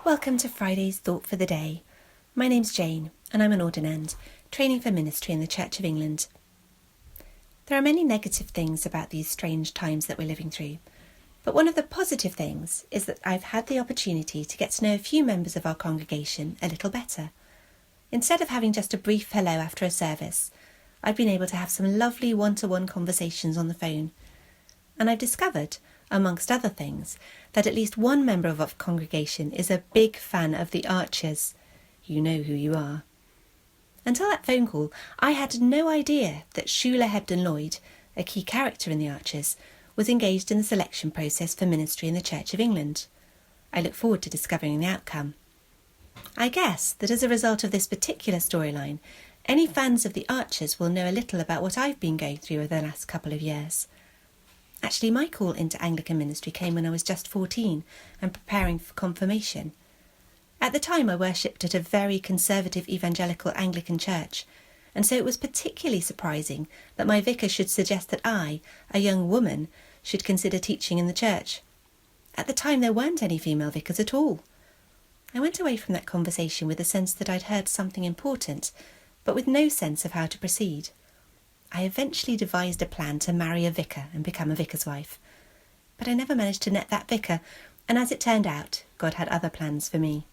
Welcome to Friday's Thought for the Day. My name's Jane and I'm an ordinand, training for ministry in the Church of England. There are many negative things about these strange times that we're living through, but one of the positive things is that I've had the opportunity to get to know a few members of our congregation a little better. Instead of having just a brief hello after a service, I've been able to have some lovely one-to-one conversations on the phone. And I've discovered, amongst other things, that at least one member of our congregation is a big fan of the Archers. You know who you are. Until that phone call, I had no idea that Shula Hebden-Lloyd, a key character in the Archers, was engaged in the selection process for ministry in the Church of England. I look forward to discovering the outcome. I guess that as a result of this particular storyline, any fans of the Archers will know a little about what I've been going through over the last couple of years. Actually, my call into Anglican ministry came when I was just 14 and preparing for confirmation. At the time, I worshipped at a very conservative evangelical Anglican church, and so it was particularly surprising that my vicar should suggest that I, a young woman, should consider teaching in the church. At the time, there weren't any female vicars at all. I went away from that conversation with a sense that I'd heard something important, but with no sense of how to proceed. I eventually devised a plan to marry a vicar and become a vicar's wife. But I never managed to net that vicar, and as it turned out, God had other plans for me.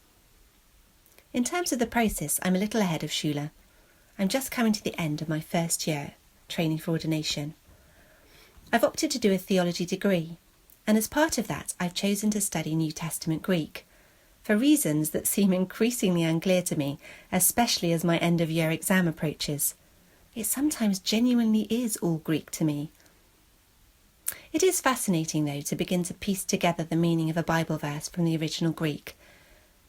In terms of the process, I'm a little ahead of Shula. I'm just coming to the end of my first year, training for ordination. I've opted to do a theology degree, and as part of that, I've chosen to study New Testament Greek, for reasons that seem increasingly unclear to me, especially as my end-of-year exam approaches. It sometimes genuinely is all Greek to me. It is fascinating, though, to begin to piece together the meaning of a Bible verse from the original Greek.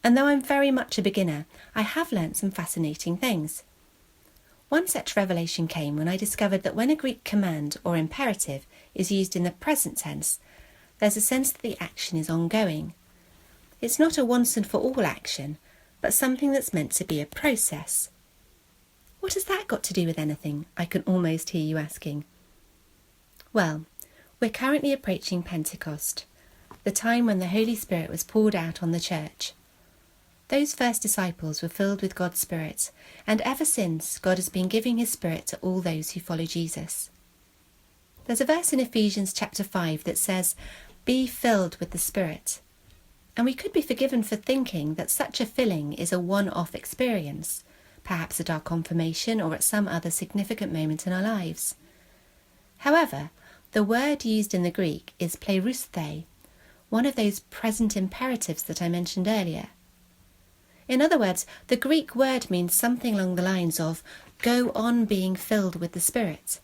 And though I'm very much a beginner, I have learnt some fascinating things. One such revelation came when I discovered that when a Greek command or imperative is used in the present tense, there's a sense that the action is ongoing. It's not a once and for all action, but something that's meant to be a process. What has that got to do with anything? I can almost hear you asking. Well, we're currently approaching Pentecost, the time when the Holy Spirit was poured out on the church. Those first disciples were filled with God's Spirit, and ever since, God has been giving his Spirit to all those who follow Jesus. There's a verse in Ephesians chapter 5 that says, "Be filled with the Spirit." And we could be forgiven for thinking that such a filling is a one-off experience, perhaps at our confirmation or at some other significant moment in our lives. However, the word used in the Greek is pleirusthei, one of those present imperatives that I mentioned earlier. In other words, the Greek word means something along the lines of go on being filled with the Spirit.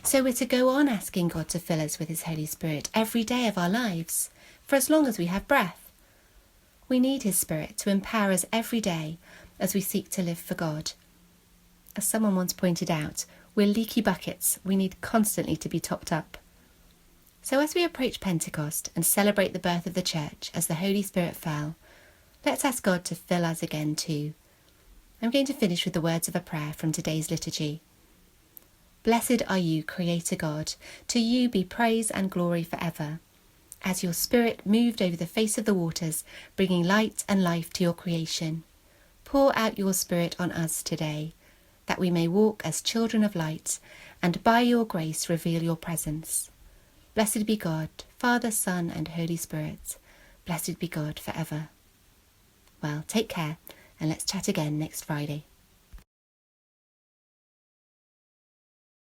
So we're to go on asking God to fill us with his Holy Spirit every day of our lives, for as long as we have breath. We need his Spirit to empower us every day as we seek to live for God. As someone once pointed out, we're leaky buckets. We need constantly to be topped up. So as we approach Pentecost and celebrate the birth of the church as the Holy Spirit fell, let's ask God to fill us again too. I'm going to finish with the words of a prayer from today's liturgy. Blessed are you, Creator God. To you be praise and glory forever. As your Spirit moved over the face of the waters, bringing light and life to your creation, pour out your Spirit on us today, that we may walk as children of light, and by your grace reveal your presence. Blessed be God, Father, Son, and Holy Spirit. Blessed be God forever. Well, take care, and let's chat again next Friday.